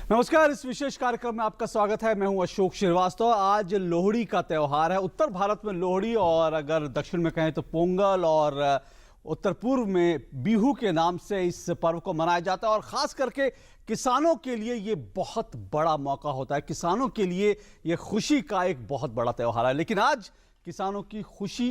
नमस्कार, इस विशेष कार्यक्रम में आपका स्वागत है। मैं हूं अशोक श्रीवास्तव। आज लोहड़ी का त्यौहार है। उत्तर भारत में लोहड़ी और अगर दक्षिण में कहें तो पोंगल और उत्तर पूर्व में बिहू के नाम से इस पर्व को मनाया जाता है और खास करके किसानों के लिए ये बहुत बड़ा मौका होता है। किसानों के लिए ये खुशी का एक बहुत बड़ा त्यौहार है। लेकिन आज किसानों की खुशी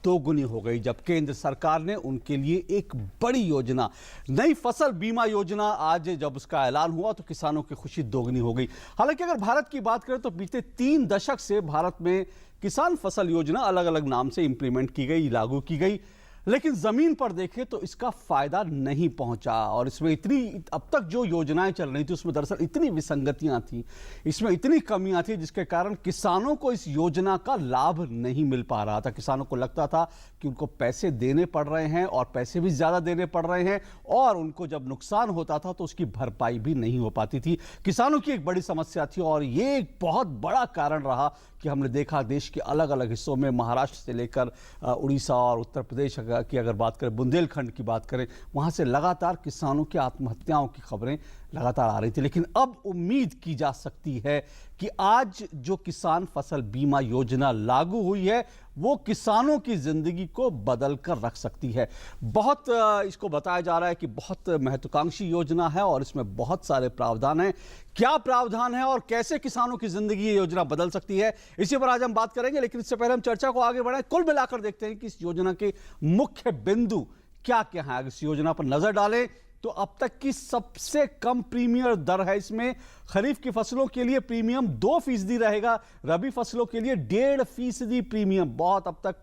दोगुनी हो गई जब केंद्र सरकार ने उनके लिए एक बड़ी योजना, नई फसल बीमा योजना, आज जब उसका ऐलान हुआ तो किसानों की खुशी दोगुनी हो गई। हालांकि अगर भारत की बात करें तो बीते 3 दशक से भारत में किसान फसल योजना अलग अलग नाम से इंप्लीमेंट की गई, लागू की गई, लेकिन जमीन पर देखें तो इसका फायदा नहीं पहुंचा। और इसमें इतनी अब तक जो योजनाएं चल रही थी उसमें दरअसल इतनी विसंगतियां थी, इसमें इतनी कमियां थी जिसके कारण किसानों को इस योजना का लाभ नहीं मिल पा रहा था। किसानों को लगता था कि उनको पैसे देने पड़ रहे हैं और पैसे भी ज्यादा देने पड़ रहे हैं और उनको जब नुकसान होता था तो उसकी भरपाई भी नहीं हो पाती थी। किसानों की एक बड़ी समस्या थी और ये एक बहुत बड़ा कारण रहा कि हमने देखा देश के अलग अलग हिस्सों में, महाराष्ट्र से लेकर उड़ीसा और उत्तर प्रदेश की अगर बात करें, बुंदेलखंड की बात करें, वहां से लगातार किसानों की आत्महत्याओं की खबरें लगातार आ रही थी। लेकिन अब उम्मीद की जा सकती है कि आज जो किसान फसल बीमा योजना लागू हुई है वो किसानों की जिंदगी को बदल कर रख सकती है। बहुत इसको बताया जा रहा है कि बहुत महत्वाकांक्षी योजना है और इसमें बहुत सारे प्रावधान हैं। क्या प्रावधान है और कैसे किसानों की जिंदगी ये योजना बदल सकती है, इसी पर आज हम बात करेंगे। लेकिन इससे पहले हम चर्चा को आगे बढ़ाएं, कुल मिलाकर देखते हैं कि इस योजना के मुख्य बिंदु क्या क्या है। इस योजना पर नजर डालें तो अब तक की सबसे कम प्रीमियम दर है इसमें। खरीफ की फसलों के लिए प्रीमियम 2% रहेगा, रबी फसलों के लिए 1.5% प्रीमियम। बहुत अब तक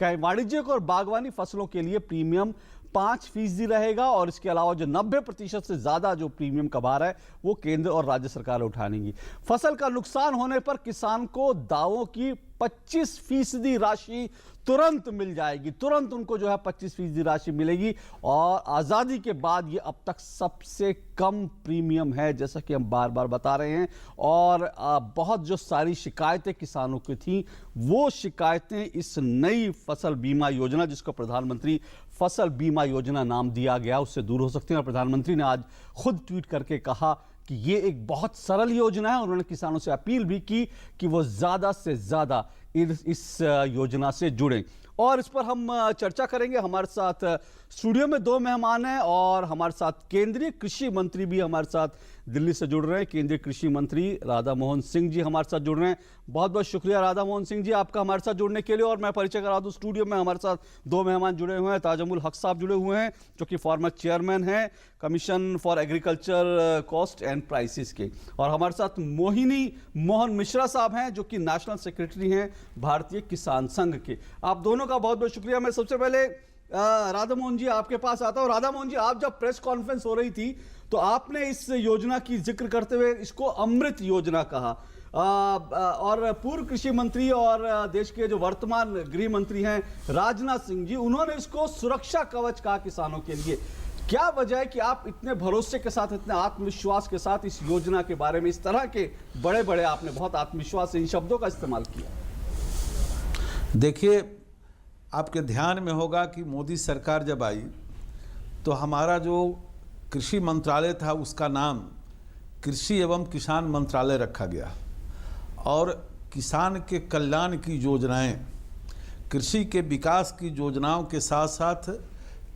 कहें वाणिज्यिक और बागवानी फसलों के लिए प्रीमियम 5% रहेगा और इसके अलावा जो 90% से ज्यादा जो प्रीमियम का भार है वो केंद्र और राज्य सरकार उठानेंगी। फसल का नुकसान होने पर किसान को दावों की 25% राशि तुरंत मिल जाएगी। तुरंत उनको जो है 25% राशि मिलेगी और आजादी के बाद ये अब तक सबसे कम प्रीमियम है, जैसा कि हम बार बार बता रहे हैं। और बहुत जो सारी शिकायतें किसानों की थी वो शिकायतें इस नई फसल बीमा योजना, जिसको प्रधानमंत्री फसल बीमा योजना नाम दिया गया, उससे दूर हो सकती हैं। और प्रधानमंत्री ने आज खुद ट्वीट करके कहा कि ये एक बहुत सरल योजना है। उन्होंने किसानों से अपील भी की कि वो ज्यादा से ज्यादा इस योजना से जुड़ें और इस पर हम चर्चा करेंगे। हमारे साथ स्टूडियो में 2 मेहमान हैं और हमारे साथ केंद्रीय कृषि मंत्री भी हमारे साथ दिल्ली से जुड़ रहे हैं। केंद्रीय कृषि मंत्री राधा मोहन सिंह जी हमारे साथ जुड़ रहे हैं। बहुत बहुत शुक्रिया राधा मोहन सिंह जी आपका हमारे साथ जुड़ने के लिए। और मैं परिचय करा दूं, स्टूडियो में हमारे साथ 2 मेहमान जुड़े हुए हैं। ताजमुल हक साहब जुड़े हुए हैं जो कि फॉर्मर चेयरमैन हैं commission for agriculture cost and prices के, और हमारे साथ मोहिनी मोहन मिश्रा साहब हैं जो कि नेशनल सेक्रेटरी हैं भारतीय किसान संघ के। आप दोनों का बहुत बहुत शुक्रिया। मैं सबसे पहले राधा मोहन जी आपके पास आता हूं। राधा मोहन जी, आप जब प्रेस कॉन्फ्रेंस हो रही थी तो आपने इस योजना की जिक्र करते हुए इसको अमृत योजना कहा और पूर्व कृषि मंत्री और देश के जो वर्तमान गृह मंत्री हैं राजनाथ सिंह जी, उन्होंने इसको सुरक्षा कवच कहा किसानों के लिए। क्या वजह है कि आप इतने भरोसे के साथ, इतने आत्मविश्वास के साथ इस योजना के बारे में, इस तरह के बड़े बड़े, आपने बहुत आत्मविश्वास से इन शब्दों का इस्तेमाल किया? देखिए, आपके ध्यान में होगा कि मोदी सरकार जब आई तो हमारा जो कृषि मंत्रालय था उसका नाम कृषि एवं किसान मंत्रालय रखा गया और किसान के कल्याण की योजनाएं, कृषि के विकास की योजनाओं के साथ साथ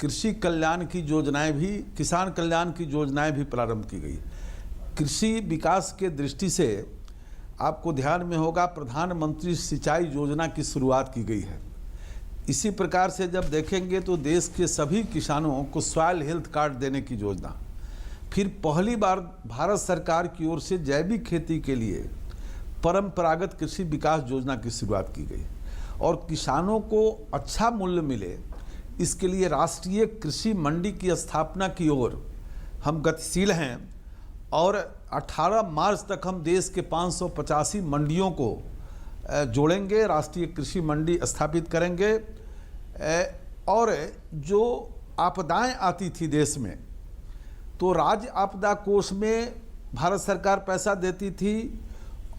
कृषि कल्याण की योजनाएं भी, किसान कल्याण की योजनाएं भी प्रारंभ की गई। कृषि विकास के दृष्टि से आपको ध्यान में होगा प्रधानमंत्री सिंचाई योजना की शुरुआत की गई है। इसी प्रकार से जब देखेंगे तो देश के सभी किसानों को सॉइल हेल्थ कार्ड देने की योजना, फिर पहली बार भारत सरकार की ओर से जैविक खेती के लिए परंपरागत कृषि विकास योजना की शुरुआत की गई और किसानों को अच्छा मूल्य मिले इसके लिए राष्ट्रीय कृषि मंडी की स्थापना की ओर हम गतिशील हैं और 18 मार्च तक हम देश के 585 मंडियों को जोड़ेंगे, राष्ट्रीय कृषि मंडी स्थापित करेंगे। और जो आपदाएं आती थी देश में तो राज्य आपदा कोष में भारत सरकार पैसा देती थी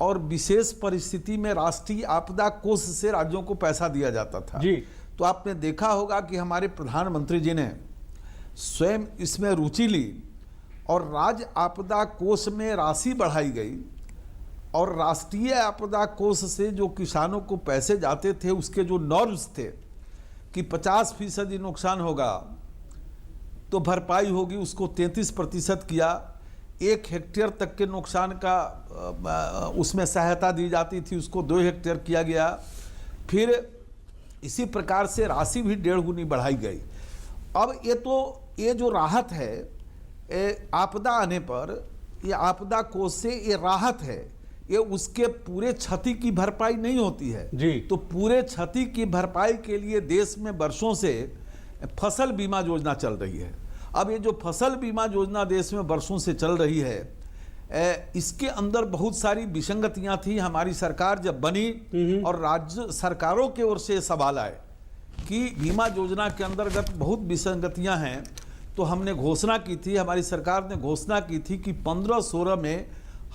और विशेष परिस्थिति में राष्ट्रीय आपदा कोष से राज्यों को पैसा दिया जाता था जी। तो आपने देखा होगा कि हमारे प्रधानमंत्री जी ने स्वयं इसमें रुचि ली और राज्य आपदा कोष में राशि बढ़ाई गई और राष्ट्रीय आपदा कोष से जो किसानों को पैसे जाते थे उसके जो नॉर्म्स थे कि 50% नुकसान होगा तो भरपाई होगी, उसको 33% किया। 1 हेक्टेयर तक के नुकसान का उसमें सहायता दी जाती थी, उसको 2 हेक्टेयर किया गया। फिर इसी प्रकार से राशि भी 1.5 गुनी बढ़ाई गई। अब ये जो राहत है आपदा आने पर, ये आपदा कोष से ये राहत है, ये उसके पूरे क्षति की भरपाई नहीं होती है जी। तो पूरे क्षति की भरपाई के लिए देश में वर्षों से फसल बीमा योजना चल रही है। अब ये जो फसल बीमा योजना देश में वर्षों से चल रही है, इसके अंदर बहुत सारी विसंगतियां थी। हमारी सरकार जब बनी और राज्य सरकारों की ओर से सवाल आए कि बीमा योजना के अंतर्गत बहुत विसंगतियां हैं, तो हमने घोषणा की थी, हमारी सरकार ने घोषणा की थी कि 15-16 में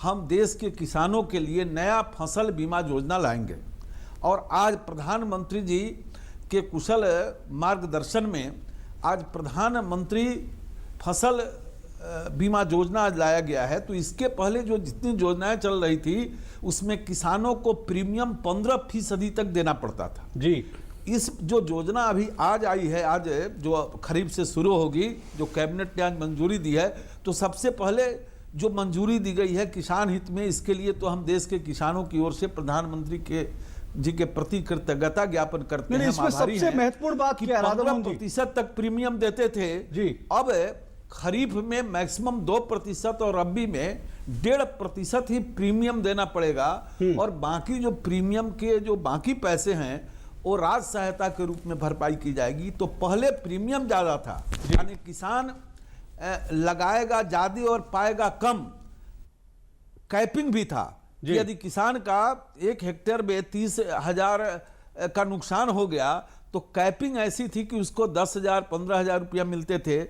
हम देश के किसानों के लिए नया फसल बीमा योजना लाएंगे। और आज प्रधानमंत्री जी के कुशल मार्गदर्शन में आज प्रधानमंत्री फसल बीमा योजना लाया गया है। तो इसके पहले जो जितनी योजनाएं चल रही थी उसमें किसानों को प्रीमियम 15% तक देना पड़ता था जी। इस जो योजना अभी आज आई है, आज जो खरीफ से शुरू होगी, जो कैबिनेट ने आज मंजूरी दी है, तो सबसे पहले जो मंजूरी दी गई है किसान हित में, इसके लिए तो हम देश के किसानों की ओर से प्रधानमंत्री के जी के प्रति कृतज्ञता ज्ञापन करते हैं। इसमें सबसे महत्वपूर्ण बात क्या है, 15% तक प्रीमियम देते थे जी। अब खरीफ में मैक्सिमम 2% और रबी में 1.5% ही प्रीमियम देना पड़ेगा। और बाकी जो प्रीमियम के जो बाकी पैसे हैं वो राज्य सहायता के रूप में भरपाई की जाएगी। तो पहले प्रीमियम ज्यादा था, यानी किसान लगाएगा ज्यादा और पाएगा कम। कैपिंग भी था कि यदि किसान का 1 हेक्टेयर में 30,000 का नुकसान हो गया तो कैपिंग ऐसी थी कि उसको 10,000 15,000 रुपया मिलते थे।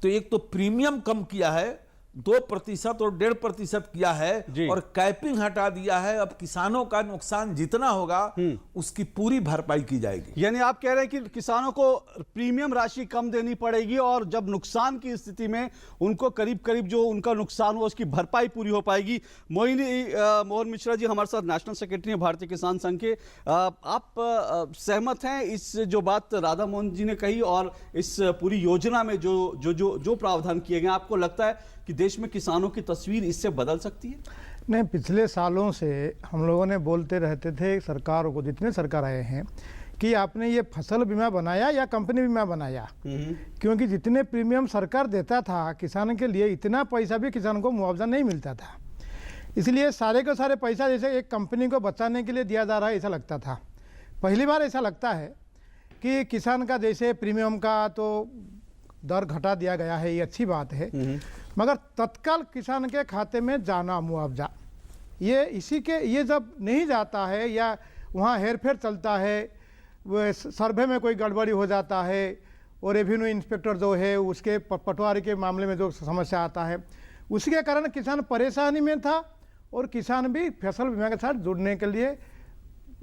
तो एक तो प्रीमियम कम किया है, 2% और 1.5% किया है और कैपिंग हटा दिया है। अब किसानों का नुकसान जितना होगा उसकी पूरी भरपाई की जाएगी। यानी आप कह रहे हैं कि किसानों को प्रीमियम राशि कम देनी पड़ेगी और जब नुकसान की स्थिति में उनको करीब करीब जो उनका नुकसान हुआ उसकी भरपाई पूरी हो पाएगी। मोहन मिश्रा जी हमारे साथ नेशनल सेक्रेटरी हैं भारतीय किसान संघ के। आप सहमत हैं इस जो बात राधा मोहन जी ने कही और इस पूरी योजना में जो प्रावधान किए गए, आपको लगता है कि देश में किसानों की तस्वीर इससे बदल सकती है? नहीं, पिछले सालों से हम लोगों ने बोलते रहते थे सरकारों को, जितने सरकार आए हैं, कि आपने ये फसल बीमा बनाया या कंपनी बीमा बनाया, क्योंकि जितने प्रीमियम सरकार देता था किसान के लिए, इतना पैसा भी किसान को मुआवजा नहीं मिलता था। इसलिए सारे के सारे पैसा जैसे एक कंपनी को बचाने के लिए दिया जा रहा है ऐसा लगता था। पहली बार ऐसा लगता है कि किसान का जैसे प्रीमियम का तो दर घटा दिया गया है, ये अच्छी बात है, मगर तत्काल किसान के खाते में जाना मुआवजा, ये जब नहीं जाता है या वहाँ हेरफेर चलता है, वो सर्वे में कोई गड़बड़ी हो जाता है और रेवेन्यू इंस्पेक्टर जो है उसके पटवारी के मामले में जो समस्या आता है, उसके कारण किसान परेशानी में था और किसान भी फसल बीमा के साथ जुड़ने के लिए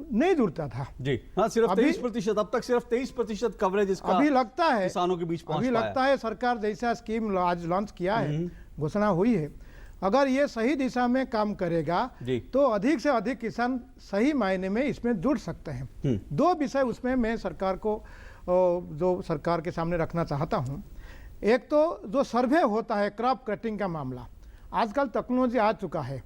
नहीं जुड़ता था जी। हाँ, सिर्फ 23%, अब तक सिर्फ 23% कवरेज इसका अभी लगता है किसानों के बीच पहुंच अभी पाया। लगता है सरकार जैसा स्कीम आज लॉन्च किया है, घोषणा हुई है, अगर ये सही दिशा में काम करेगा तो अधिक से अधिक किसान सही मायने में इसमें जुड़ सकते हैं। 2 विषय उसमें मैं सरकार को जो सरकार के सामने रखना चाहता हूँ। एक तो जो सर्वे होता है क्रॉप कटिंग का मामला, आजकल टेक्नोलॉजी आ चुका है,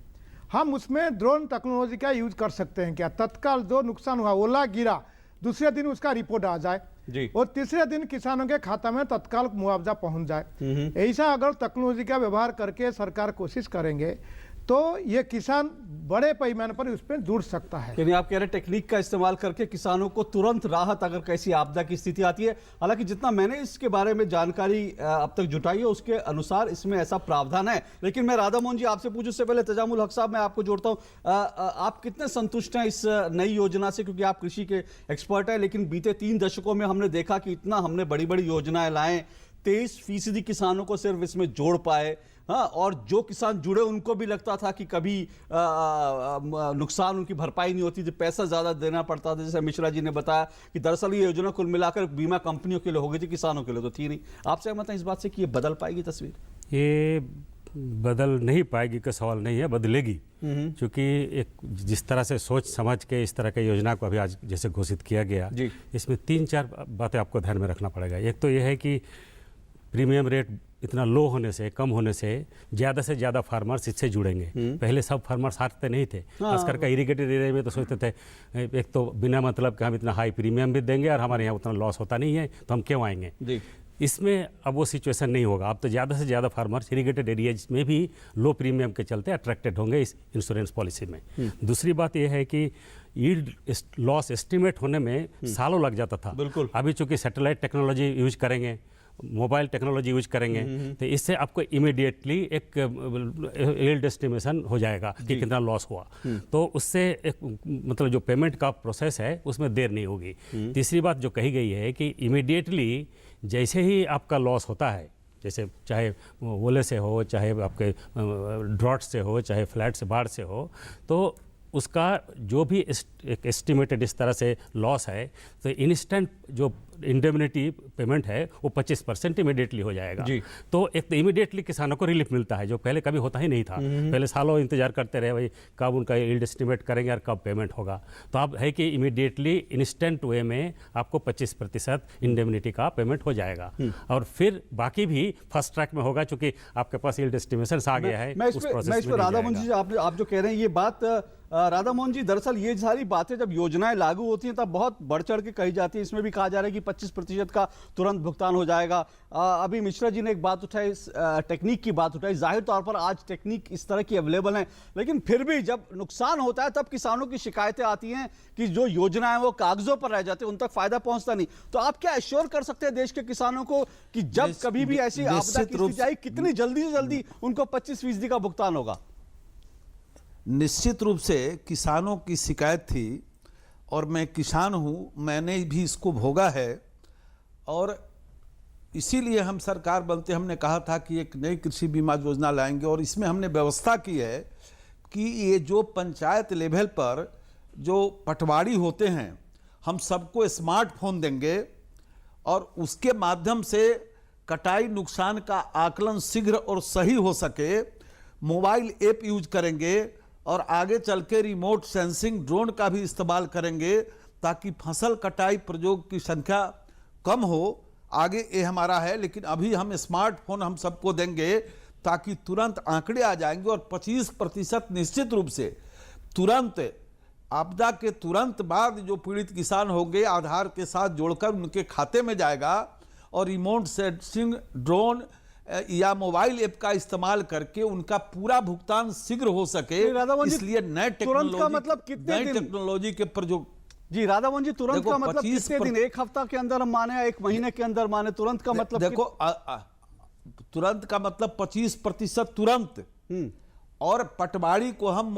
हम उसमें ड्रोन टेक्नोलॉजी का यूज कर सकते हैं क्या, तत्काल जो नुकसान हुआ, ओला गिरा, दूसरे दिन उसका रिपोर्ट आ जाए और तीसरे दिन किसानों के खाता में तत्काल मुआवजा पहुंच जाए। ऐसा अगर टेक्नोलॉजी का व्यवहार करके सरकार कोशिश करेंगे तो ये किसान बड़े पैमाने पर उस पर जुड़ सकता है। यानी आप कह रहे हैं टेक्निक का इस्तेमाल करके किसानों को तुरंत राहत अगर कैसी आपदा की स्थिति आती है। हालांकि जितना मैंने इसके बारे में जानकारी अब तक जुटाई है उसके अनुसार इसमें ऐसा प्रावधान है। लेकिन मैं राधा मोहन जी आपसे पूछूं उससे पहले तजामुल हक साहब मैं आपको जोड़ता हूं, आप कितने संतुष्ट हैं इस नई योजना से, क्योंकि आप कृषि के एक्सपर्ट हैं। लेकिन बीते 3 दशकों में हमने देखा कि इतना हमने बड़ी बड़ी योजनाएं लाएं, 23% किसानों को सिर्फ इसमें जोड़ पाए। हाँ, और जो किसान जुड़े उनको भी लगता था कि कभी नुकसान उनकी भरपाई नहीं होती थी, पैसा ज़्यादा देना पड़ता था। जैसे मिश्रा जी ने बताया कि दरअसल ये योजना कुल मिलाकर बीमा कंपनियों के लिए हो गई थी, किसानों के लिए तो थी नहीं। आप सहमत हैं इस बात से कि ये बदल पाएगी तस्वीर? ये बदल नहीं पाएगी का सवाल नहीं है, बदलेगी। क्योंकि एक जिस तरह से सोच समझ के इस तरह की योजना को अभी आज जैसे घोषित किया गया, इसमें 3-4 बातें आपको ध्यान में रखना पड़ेगा। एक तो यह है कि प्रीमियम रेट इतना लो होने से, कम होने से ज़्यादा से ज़्यादा फार्मर्स इससे जुड़ेंगे। पहले सब फार्मर्स हारते नहीं थे, खास करके इरिगेटेड एरिया में तो सोचते थे एक तो बिना मतलब कि हम इतना हाई प्रीमियम भी देंगे और हमारे यहाँ उतना लॉस होता नहीं है तो हम क्यों आएंगे। इसमें अब वो सिचुएशन नहीं होगा। अब तो ज़्यादा से ज़्यादा फार्मर्स इरिगेटेड एरियाज में भी लो प्रीमियम के चलते अट्रैक्टेड होंगे इस इंश्योरेंस पॉलिसी में। दूसरी बात यह है कि यील्ड लॉस एस्टिमेट होने में सालों लग जाता था। बिल्कुल। अभी चूंकि सैटेलाइट टेक्नोलॉजी यूज करेंगे, मोबाइल टेक्नोलॉजी यूज करेंगे, तो इससे आपको इमीडिएटली एक यील्ड एस्टिमेशन हो जाएगा कि कितना लॉस हुआ। तो उससे एक मतलब जो पेमेंट का प्रोसेस है उसमें देर नहीं होगी। तीसरी बात जो कही गई है कि इमीडिएटली जैसे ही आपका लॉस होता है, जैसे चाहे ओले से हो, चाहे आपके ड्रॉट से हो, चाहे फ्लड से, बाढ़ से हो, तो उसका जो भी एक एस्टिमेटेड इस तरह से लॉस है तो इंस्टेंट जो इंडेमनिटी पेमेंट है वो 25% इमीडिएटली हो जाएगा। तो एक तो इमीडिएटली किसानों को रिलीफ मिलता है जो पहले कभी होता ही नहीं था। पहले सालों इंतजार करते रहे भाई कब उनका यील्ड एस्टिमेट करेंगे और कब पेमेंट होगा। तो अब है कि इमीडिएटली इंस्टेंट वे में आपको 25% इंडेमनिटी का पेमेंट हो जाएगा और फिर बाकी भी फर्स्ट ट्रैक में होगा चूंकि आपके पास यील्ड एस्टिमेशन आ गया है। मैं इस पर राधा मोहन जी आप जो कह रहे हैं ये बात, राधा मोहन जी दरअसल ये सारी बातें जब योजनाएं लागू होती हैं तब बहुत बढ़ चढ़ के कही जाती है। इसमें भी कहा जा रहा है कि 25% का तुरंत भुगतान हो जाएगा। अभी मिश्रा जी ने एक बात उठाई, टेक्निक की बात उठाई। जाहिर तौर पर आज टेक्निक इस तरह की अवेलेबल है, लेकिन फिर भी जब नुकसान होता है तब किसानों की शिकायतें आती हैं कि जो योजनाएं वो कागजों पर रह जाती है, उन तक फायदा पहुंचता नहीं। तो आप क्या एश्योर कर सकते हैं देश के किसानों को कि जब कभी भी ऐसी आपदा की स्थिति आई कितनी जल्दी से जल्दी उनको 25% का भुगतान होगा? निश्चित रूप से किसानों की शिकायत थी और मैं किसान हूं, मैंने भी इसको भोगा है और इसीलिए हम सरकार बनते हमने कहा था कि एक नई कृषि बीमा योजना लाएंगे और इसमें हमने व्यवस्था की है कि ये जो पंचायत लेवल पर जो पटवारी होते हैं हम सबको स्मार्टफोन देंगे और उसके माध्यम से कटाई नुकसान का आकलन शीघ्र और सही हो सके। मोबाइल ऐप यूज करेंगे और आगे चल के रिमोट सेंसिंग ड्रोन का भी इस्तेमाल करेंगे ताकि फसल कटाई प्रयोग की संख्या कम हो। आगे ये हमारा है, लेकिन अभी हम स्मार्टफोन हम सबको देंगे ताकि तुरंत आंकड़े आ जाएंगे और 25% निश्चित रूप से तुरंत आपदा के तुरंत बाद जो पीड़ित किसान होंगे आधार के साथ जोड़कर उनके खाते में जाएगा और रिमोट सेंसिंग ड्रोन या मोबाइल ऐप का इस्तेमाल करके उनका पूरा भुगतान शीघ्र हो सके। इसलिए नए टेक्नोलॉजी के प्रयोग। जी राधा मोहन जी, तुरंत का मतलब कितने दिन? एक हफ्ता के अंदर हम माने या एक महीने के अंदर माने? तुरंत का मतलब देखो तुरंत का मतलब 25% तुरंत। और पटवारी को हम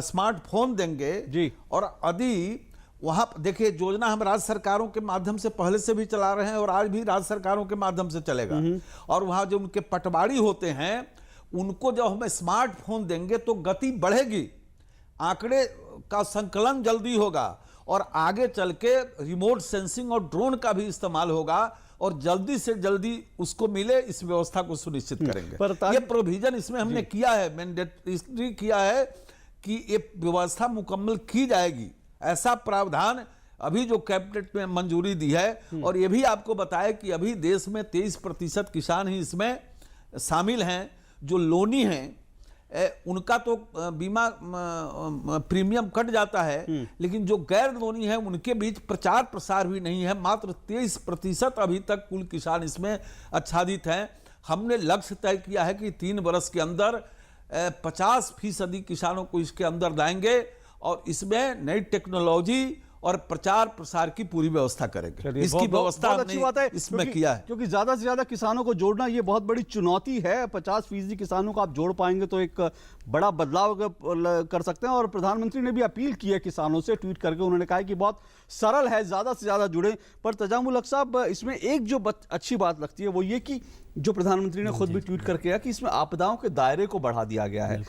स्मार्टफोन देंगे जी। और यदि वहां देखिए योजना हम राज्य सरकारों के माध्यम से पहले से भी चला रहे हैं और आज भी राज्य सरकारों के माध्यम से चलेगा। और वहां जो उनके पटवारी होते हैं उनको जब हम स्मार्टफोन देंगे तो गति बढ़ेगी, आंकड़े का संकलन जल्दी होगा और आगे चल के रिमोट सेंसिंग और ड्रोन का भी इस्तेमाल होगा और जल्दी से जल्दी उसको मिले, इस व्यवस्था को सुनिश्चित करेंगे। ये प्रोविजन इसमें हमने किया है, मैंडेटरी किया है कि ये व्यवस्था मुकम्मल की जाएगी। ऐसा प्रावधान अभी जो कैबिनेट में मंजूरी दी है। और ये भी आपको बताया कि अभी देश में 23% किसान ही इसमें शामिल हैं। जो लोनी हैं उनका तो बीमा प्रीमियम कट जाता है, लेकिन जो गैर लोनी है उनके बीच प्रचार प्रसार भी नहीं है। मात्र 23% अभी तक कुल किसान इसमें आच्छादित हैं। हमने लक्ष्य तय किया है कि 3 वर्ष के अंदर 50% किसानों को इसके अंदर लाएंगे और इसमें नई टेक्नोलॉजी और प्रचार प्रसार की पूरी व्यवस्था करेंगे। इसकी व्यवस्था अच्छी बात है इसमें किया है, क्योंकि ज्यादा से ज्यादा किसानों को जोड़ना ये बहुत बड़ी चुनौती है। 50% किसानों को आप जोड़ पाएंगे तो एक बड़ा बदलाव कर सकते हैं। और प्रधानमंत्री ने भी अपील की है किसानों से, ट्वीट करके उन्होंने कहा कि बहुत सरल है, ज्यादा से ज्यादा जुड़े। पर तजामुल हक साहब, इसमें एक जो अच्छी बात लगती है वो ये कि जो प्रधानमंत्री ने खुद भी ट्वीट करके किया कि इसमें आपदाओं के दायरे को बढ़ा दिया गया है।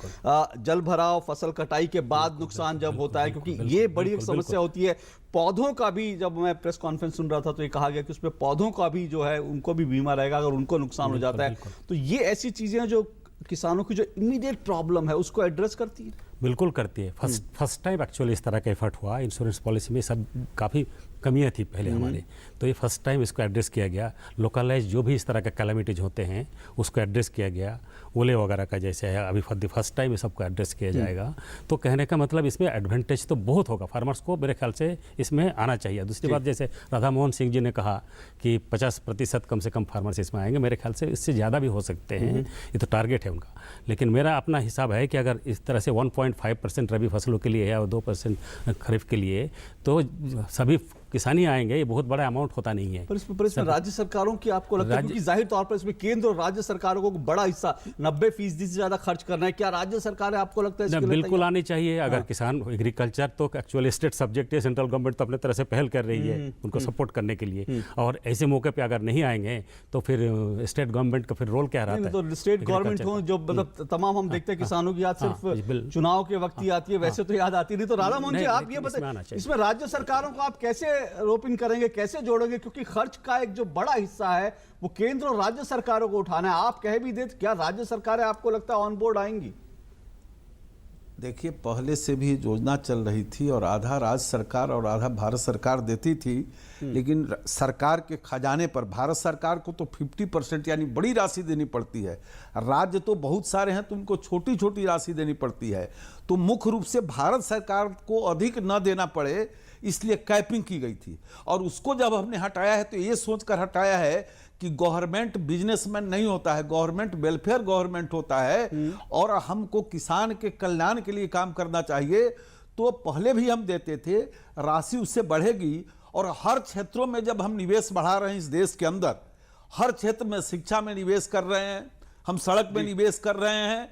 जल भराव, फसल कटाई के बाद नुकसान जब होता है, क्योंकि ये बड़ी एक समस्या होती है। पौधों का भी, जब मैं प्रेस कॉन्फ्रेंस सुन रहा था तो ये कहा गया कि उसमें पौधों का भी जो है उनको भी बीमा रहेगा अगर उनको नुकसान हो जाता है। तो ये ऐसी चीजें जो किसानों की जो इमीडिएट प्रॉब्लम है उसको एड्रेस करती है? बिल्कुल करती है। फर्स्ट टाइम एक्चुअली इस तरह का एफर्ट हुआ। इंश्योरेंस पॉलिसी में सब काफ़ी कमियां थी पहले हमारे, तो ये फर्स्ट टाइम इसको एड्रेस किया गया। लोकलाइज जो भी इस तरह के कैलामिटीज होते हैं उसको एड्रेस किया गया। ओले वगैरह का जैसे है, अभी फॉर द फर्स्ट टाइम ये सबको एड्रेस किया जाएगा। तो कहने का मतलब इसमें एडवांटेज तो बहुत होगा फार्मर्स को, मेरे ख्याल से इसमें आना चाहिए। दूसरी बात, जैसे राधा मोहन सिंह जी ने कहा कि 50% कम से कम फार्मर्स इसमें आएंगे, मेरे ख्याल से इससे ज़्यादा भी हो सकते हैं, ये तो टारगेट है उनका। लेकिन मेरा अपना हिसाब है कि अगर इस तरह से 1.5% रबी फसलों के लिए है और 2% खरीफ के लिए, तो सभी किसान ही आएंगे। ये बहुत बड़ा अमाउंट होता नहीं है। पर इसमें राज्य सरकारों की आपको लगता है, क्योंकि जाहिर तौर पर इसमें केंद्र और राज्य सरकारों को बड़ा हिस्सा 90% से ज्यादा खर्च करना है, क्या राज्य सरकारें आपको लगता है इसके लिए बिल्कुल आनी चाहिए? अगर किसान किसान तो एक्चुअली स्टेट सब्जेक्ट है, सेंट्रल गवर्नमेंट तो अपने तरह से पहल कर रही है उनको सपोर्ट करने के लिए, और ऐसे मौके पे अगर नहीं आएंगे तो फिर स्टेट गवर्नमेंट का फिर रोल क्या रहता है? तो स्टेट गवर्नमेंट हो जो मतलब तमाम हम देखते हैं किसानों की याद सिर्फ चुनाव के वक्त ही आती है, वैसे तो याद आती नहीं। तो राधा मोहन जी, आप ये बताइए, इसमें राज्य सरकारों को आप कैसे रोप इन करेंगे, कैसे जोड़ेंगे? क्योंकि खर्च का एक जो बड़ा हिस्सा है वो केंद्र और राज्य सरकारों को उठाना है। आप कह भी दे, क्या राज्य सरकारें आपको लगता है ऑन बोर्ड आएंगी? देखिए, पहले से भी योजना चल रही थी और आधा राज्य सरकार और आधा भारत सरकार देती थी, लेकिन सरकार के खजाने पर भारत सरकार को तो 50% यानी बड़ी राशि देनी पड़ती है। राज्य तो बहुत सारे हैं तो उनको छोटी छोटी राशि देनी पड़ती है। तो मुख्य रूप से भारत सरकार को अधिक न देना पड़े इसलिए कैपिंग की गई थी, और उसको जब हमने हटाया है तो ये सोचकर हटाया है कि गवर्नमेंट बिजनेसमैन नहीं होता है, गवर्नमेंट वेलफेयर गवर्नमेंट होता है, और हमको किसान के कल्याण के लिए काम करना चाहिए। तो पहले भी हम देते थे, राशि उससे बढ़ेगी, और हर क्षेत्रों में जब हम निवेश बढ़ा रहे हैं इस देश के अंदर, हर क्षेत्र में शिक्षा में निवेश कर रहे हैं, हम सड़क में निवेश कर रहे हैं,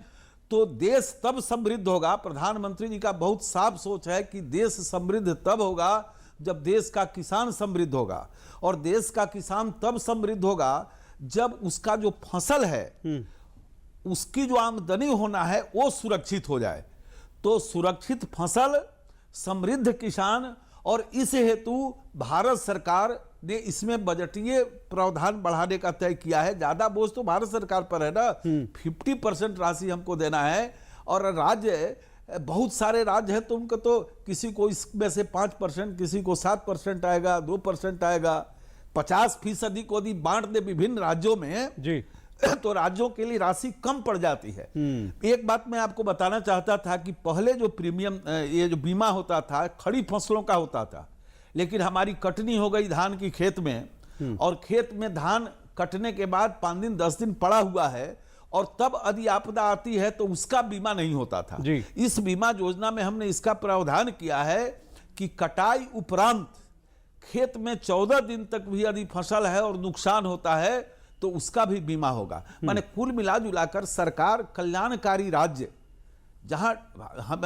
तो देश तब समृद्ध होगा। प्रधानमंत्री जी का बहुत साफ सोच है कि देश समृद्ध तब होगा जब देश का किसान समृद्ध होगा, और देश का किसान तब समृद्ध होगा जब उसका जो फसल है उसकी जो आमदनी होना है वो सुरक्षित हो जाए। तो सुरक्षित फसल, समृद्ध किसान, और इस हेतु भारत सरकार ने इसमें बजटीय प्रावधान बढ़ाने का तय किया है। ज्यादा बोझ तो भारत सरकार पर है ना, 50% राशि हमको देना है, और राज्य बहुत सारे राज्य हैं तो उनको तो किसी को इसमें से 5%, किसी को 7% आएगा, 2% आएगा, 50% को यदि बांट दे विभिन्न राज्यों में जी, तो राज्यों के लिए राशि कम पड़ जाती है। एक बात मैं आपको बताना चाहता था कि पहले जो प्रीमियम, ये जो बीमा होता था खड़ी फसलों का होता था, लेकिन हमारी कटनी हो गई धान की खेत में, और खेत में धान कटने के बाद 5 दिन 10 दिन पड़ा हुआ है, और तब यदि आपदा आती है तो उसका बीमा नहीं होता था। इस बीमा योजना में हमने इसका प्रावधान किया है कि कटाई उपरांत खेत में 14 दिन तक भी यदि फसल है और नुकसान होता है तो उसका भी बीमा होगा। माने कुल मिला जुलाकर सरकार कल्याणकारी राज्य, जहां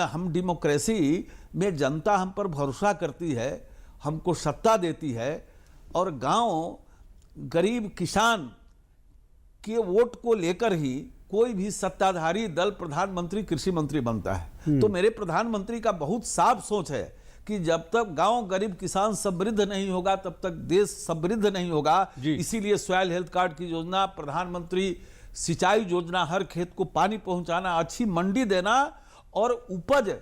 हम डेमोक्रेसी में जनता हम पर भरोसा करती है, हमको सत्ता देती है, और गांव गरीब किसान के वोट को लेकर ही कोई भी सत्ताधारी दल प्रधानमंत्री कृषि मंत्री बनता है। तो मेरे प्रधानमंत्री का बहुत साफ सोच है कि जब तक गांव गरीब किसान समृद्ध नहीं होगा तब तक देश समृद्ध नहीं होगा। इसीलिए सॉइल हेल्थ कार्ड की योजना, प्रधानमंत्री सिंचाई योजना, हर खेत को पानी पहुंचाना, अच्छी मंडी देना, और उपज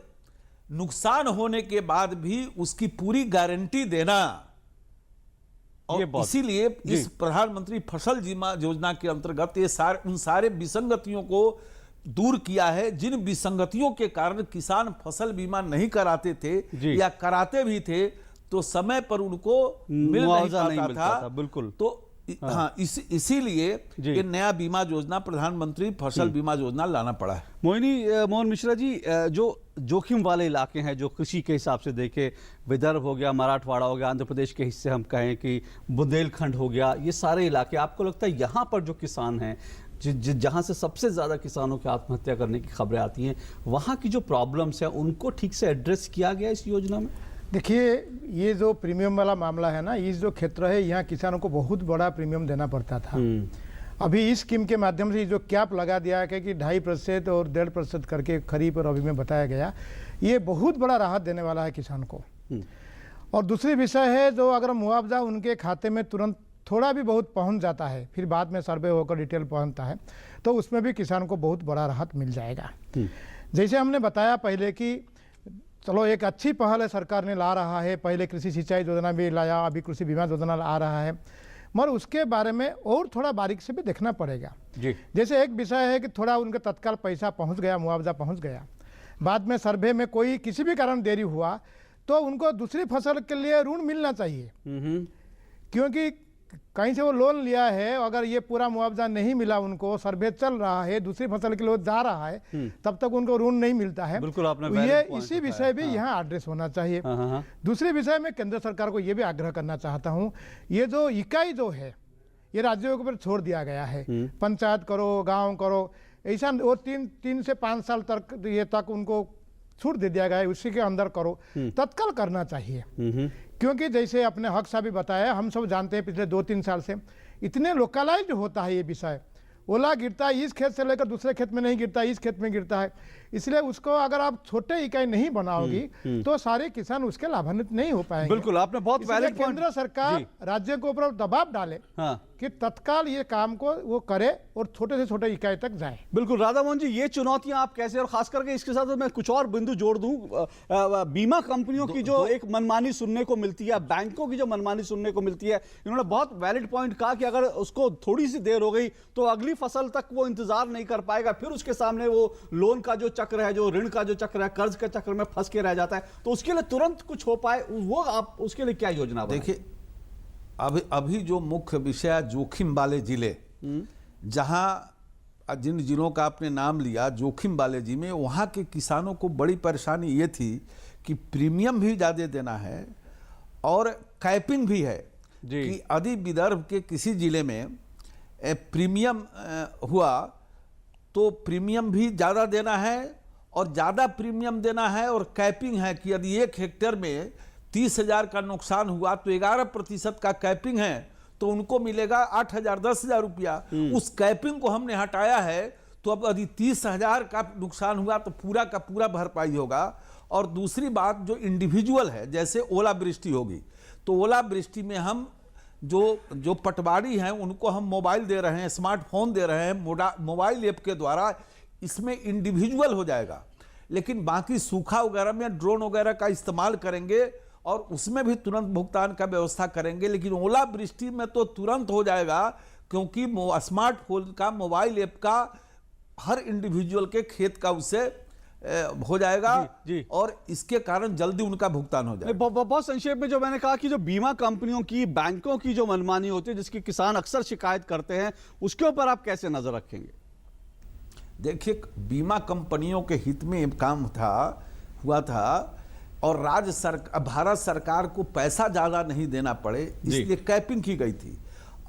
नुकसान होने के बाद भी उसकी पूरी गारंटी देना। और इसीलिए इस प्रधानमंत्री फसल बीमा योजना के अंतर्गत ये उन सारे विसंगतियों को दूर किया है, जिन विसंगतियों के कारण किसान फसल बीमा नहीं कराते थे या कराते भी थे तो समय पर उनको मिल नहीं पाता था। बिल्कुल। तो हाँ, इसीलिए ये नया बीमा योजना, प्रधानमंत्री फसल बीमा योजना लाना पड़ा है। मोहन मिश्रा जी, जो जोखिम वाले इलाके हैं, जो कृषि के हिसाब से देखें, विदर्भ हो गया, मराठवाड़ा हो गया, आंध्र प्रदेश के हिस्से हम कहें कि बुंदेलखंड हो गया, ये सारे इलाके, आपको लगता है यहाँ पर जो किसान हैं, जहाँ से सबसे ज़्यादा किसानों की आत्महत्या करने की खबरें आती हैं, वहाँ की जो प्रॉब्लम्स हैं उनको ठीक से एड्रेस किया गया इस योजना में? देखिए, ये जो प्रीमियम वाला मामला है ना, इस जो क्षेत्र है यहाँ किसानों को बहुत बड़ा प्रीमियम देना पड़ता था। अभी इस स्कीम के माध्यम से जो कैप लगा दिया है कि 2.5% और 1.5% करके खरीफ और रबी में बताया गया, ये बहुत बड़ा राहत देने वाला है किसान को। और दूसरी विषय है, जो अगर मुआवजा उनके खाते में तुरंत थोड़ा भी बहुत पहुंच जाता है, फिर बाद में सर्वे होकर डिटेल पहुंचता है, तो उसमें भी किसान को बहुत बड़ा राहत मिल जाएगा। जैसे हमने बताया पहले कि चलो एक अच्छी पहल है, सरकार ने ला रहा है, पहले कृषि सिंचाई योजना भी लाया, अभी कृषि बीमा योजना आ रहा है, मगर उसके बारे में और थोड़ा बारीक से भी देखना पड़ेगा जी। जैसे एक विषय है कि थोड़ा उनके तत्काल पैसा पहुंच गया, मुआवजा पहुंच गया, बाद में सर्वे में कोई किसी भी कारण देरी हुआ तो उनको दूसरी फसल के लिए ऋण मिलना चाहिए, क्योंकि कहीं से वो लोन लिया है, अगर ये पूरा मुआवजा नहीं मिला, उनको सर्वे चल रहा है, दूसरी फसल के लिए जा रहा है, तब तक उनको ऋण नहीं मिलता है। बिल्कुल आपने तो ये इसी विषय भी यहाँ एड्रेस होना चाहिए। हाँ। दूसरे विषय में केंद्र सरकार को ये भी आग्रह करना चाहता हूँ, ये जो इकाई जो है ये राज्यों के ऊपर छोड़ दिया गया है, पंचायत करो, गाँव करो, ऐसा वो 3 से 5 साल तक ये तक उनको छूट दे दिया गया है, उसी के अंदर करो, तत्काल करना चाहिए। क्योंकि जैसे अपने हक साहब भी बताया, हम सब जानते हैं पिछले 2-3 साल से इतने लोकलाइज्ड होता है ये विषय, ओला गिरता है इस खेत से लेकर दूसरे खेत में नहीं गिरता, इस खेत में गिरता है, इसलिए उसको अगर आप छोटे इकाई नहीं बनाओगी तो सारे किसान उसके लाभान्वित नहीं हो पाएंगे। बिल्कुल आपने बहुत वैलिड पॉइंट। केंद्र सरकार राज्यों के ऊपर दबाव डाले कि तत्काल ये काम को वो करे और छोटे से छोटे इकाई तक जाए। बिल्कुल राधा मोहन जी, ये चुनौतियां आप कैसे, और खास करके इसके साथ मैं कुछ और बिंदु जोड़ दूं, बीमा कंपनियों की जो एक मनमानी सुनने को मिलती है, बैंकों की जो मनमानी सुनने को मिलती है, इन्होंने बहुत वैलिड पॉइंट कहा कि अगर उसको थोड़ी सी देर हो गई तो अगली फसल तक वो इंतजार नहीं कर पाएगा, फिर उसके सामने वो लोन का जो चक्र है, जो ऋण का जो चक्र है, कर्ज के चक्र में फंस के रह जाता है। तो उसके लिए तुरंत कुछ हो पाए, वो आप उसके लिए क्या योजना बनाएं? देखिए अभी जो मुख्य विषय जोखिम वाले जिले, जहां जिन जिलों का आपने नाम लिया जोखिम वाले जिले, वहां के किसानों को बड़ी परेशानी ये थी कि प्रीमियम भी ज़्यादा देना है और कैपिंग भी है कि यदि विदर्भ के किसी जिले में प्रीमियम हुआ तो प्रीमियम भी ज़्यादा देना है और ज़्यादा प्रीमियम देना है, और कैपिंग है कि यदि 1 हेक्टेयर में 30,000 का नुकसान हुआ तो 11% का कैपिंग है, तो उनको मिलेगा 8,000 10,000 रुपया। उस कैपिंग को हमने हटाया है, तो अब यदि 30,000 का नुकसान हुआ तो पूरा का पूरा भरपाई होगा। और दूसरी बात जो इंडिविजुअल है, जैसे ओलावृष्टि होगी तो ओलावृष्टि में हम जो पटवारी हैं उनको हम मोबाइल दे रहे हैं, स्मार्टफोन दे रहे हैं, मोबाइल ऐप के द्वारा, इसमें इंडिविजुअल हो जाएगा। लेकिन बाकी सूखा वगैरह में ड्रोन वगैरह का इस्तेमाल करेंगे और उसमें भी तुरंत भुगतान का व्यवस्था करेंगे, लेकिन ओलावृष्टि में तो तुरंत हो जाएगा, क्योंकि स्मार्टफोन का, मोबाइल ऐप का हर इंडिविजुअल के खेत का उससे हो जाएगा जी। और इसके कारण जल्दी उनका भुगतान हो जाएगा। बहुत संक्षेप में जो मैंने कहा कि जो बीमा कंपनियों की, बैंकों की जो मनमानी होती है, जिसकी किसान अक्सर शिकायत करते हैं, उसके ऊपर आप कैसे नजर रखेंगे? देखिए, बीमा कंपनियों के हित में काम हुआ था और भारत सरकार को पैसा ज्यादा नहीं देना पड़े, इसलिए कैपिंग की गई थी।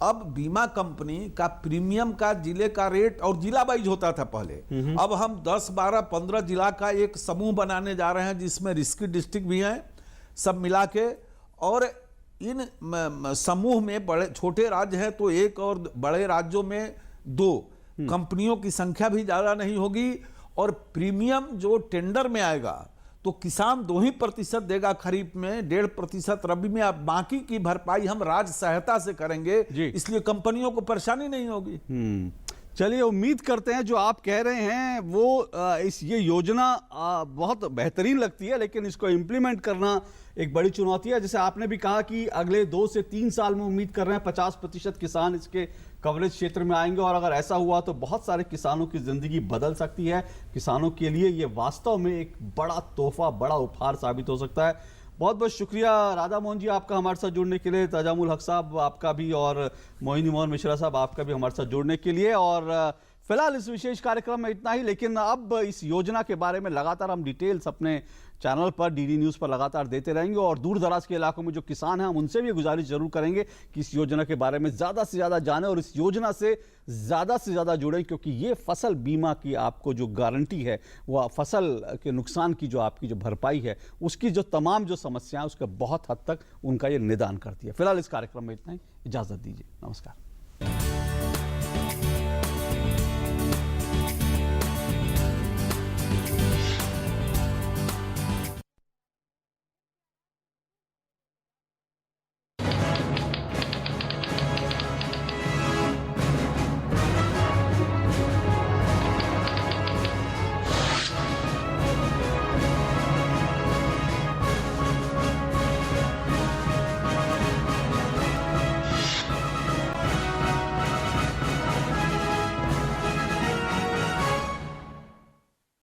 अब बीमा कंपनी का प्रीमियम का जिले का रेट और जिला वाइज होता था पहले, अब हम 10, 12, 15 जिला का एक समूह बनाने जा रहे हैं, जिसमें रिस्की डिस्ट्रिक्ट भी हैं, सब मिला के। और इन समूह में बड़े छोटे राज्य हैं तो 1 और बड़े राज्यों में 2 कंपनियों की संख्या भी ज्यादा नहीं होगी, और प्रीमियम जो टेंडर में आएगा तो किसान 2% देगा खरीफ में, 1.5% रबी में, अब बाकी की भरपाई हम राज्य सहायता से करेंगे, इसलिए कंपनियों को परेशानी नहीं होगी। चलिए, उम्मीद करते हैं जो आप कह रहे हैं वो ये योजना बहुत बेहतरीन लगती है, लेकिन इसको इम्प्लीमेंट करना एक बड़ी चुनौती है। जैसे आपने भी कहा कि अगले 2 से 3 साल में उम्मीद कर रहे हैं 50% किसान इसके कवरेज क्षेत्र में आएंगे, और अगर ऐसा हुआ तो बहुत सारे किसानों की जिंदगी बदल सकती है। किसानों के लिए ये वास्तव में एक बड़ा तोहफा, बड़ा उपहार साबित हो सकता है। बहुत बहुत शुक्रिया राधा मोहन जी आपका हमारे साथ जुड़ने के लिए, तजामुल हक साहब आपका भी, और मोहिनी मोहन मिश्रा साहब आपका भी हमारे साथ जुड़ने के लिए। और फिलहाल इस विशेष कार्यक्रम में इतना ही, लेकिन अब इस योजना के बारे में लगातार हम डिटेल्स अपने चैनल पर, डीडी न्यूज़ पर लगातार देते रहेंगे, और दूर दराज के इलाकों में जो किसान हैं हम उनसे भी गुजारिश जरूर करेंगे कि इस योजना के बारे में ज़्यादा से ज़्यादा जानें और इस योजना से ज़्यादा जुड़ें, क्योंकि ये फसल बीमा की आपको जो गारंटी है, वह फसल के नुकसान की जो आपकी जो भरपाई है, उसकी जो तमाम जो समस्याएं, उसका बहुत हद तक उनका ये निदान करती है। फिलहाल इस कार्यक्रम में इतना ही, इजाज़त दीजिए, नमस्कार।